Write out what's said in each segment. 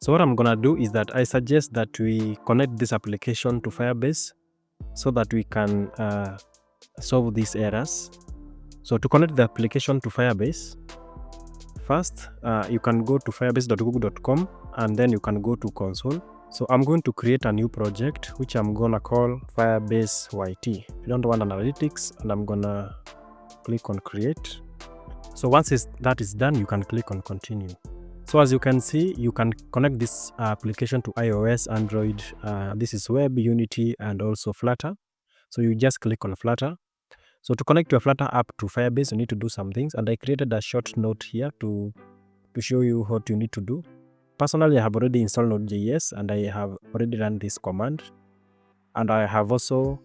So what I'm gonna do is that I suggest that we connect this application to Firebase so that we can solve these errors. So to connect the application to Firebase, first you can go to firebase.google.com and then you can go to console. So I'm going to create a new project which I'm gonna call Firebase YT. I don't want analytics, and I'm gonna click on create. So once that is done, you can click on continue. So as you can see, you can connect this application to iOS, Android, this is web, Unity, and also Flutter. So you just click on Flutter. So to connect your Flutter app to Firebase, you need to do some things, and I created a short note here to show you what you need to do. Personally, I have already installed Node.js and I have already run this command, and I have also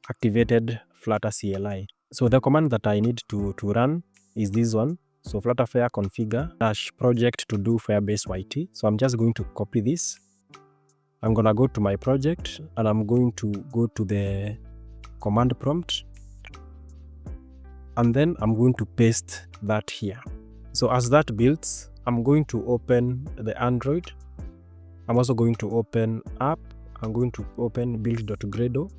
activated Flutter CLI. So the command that I need to run is this one. So flutterfare configure -project to do Firebase YT. So I'm just going to copy this. I'm gonna go to my project and I'm going to go to the command prompt, and then I'm going to paste that here. So as that builds, I'm going to open the Android. I'm also going to open app. I'm going to open build.gradle.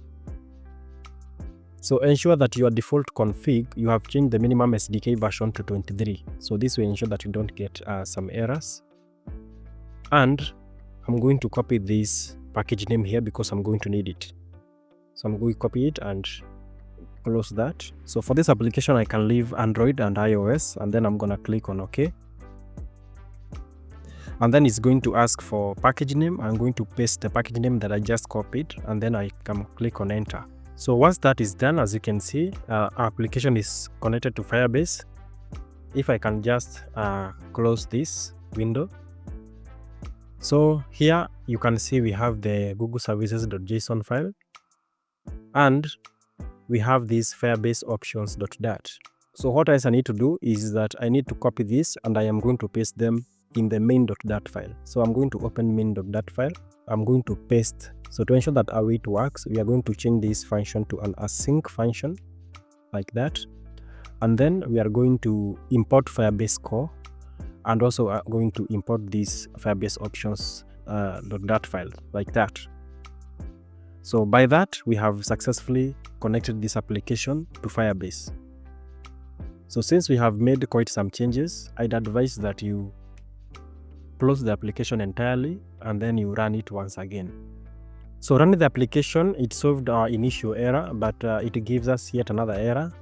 So ensure that your default config, you have changed the minimum SDK version to 23. So this will ensure that you don't get some errors. And I'm going to copy this package name here because I'm going to need it. So I'm going to copy it and close that. So for this application, I can leave Android and iOS, and then I'm going to click on OK. And then it's going to ask for package name. I'm going to paste the package name that I just copied, and then I can click on enter. So once that is done, as you can see, our application is connected to Firebase. If I can just close this window. So here you can see we have the Google services.json file, and we have this Firebase options.dat. So what else I need to do is that I need to copy this, and I am going to paste them in the main.dat file. So I'm going to open main.dat file. I'm going to paste. So to ensure that how it works, we are going to change this function to an async function like that. And then we are going to import Firebase core, and also are going to import this Firebase options.dat file like that. So by that, we have successfully connected this application to Firebase. So since we have made quite some changes, I'd advise that you close the application entirely and then you run it once again. So running the application, it solved our initial error, but it gives us yet another error,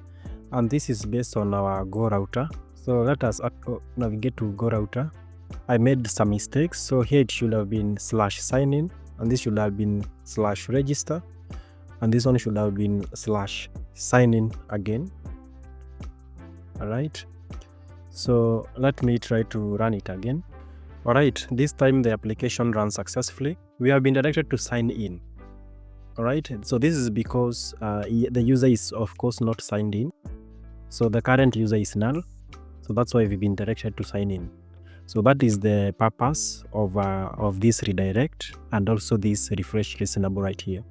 and this is based on our Go router. So let us navigate to Go router. I made some mistakes. So here it should have been /signin, and this should have been /register, and this one should have been /signin again. All right. So let me try to run it again. All right, this time the application runs successfully. We have been directed to sign in. All right, so this is because the user is of course not signed in. So the current user is null. So that's why we've been directed to sign in. So that is the purpose of this redirect, and also this refresh listenable right here.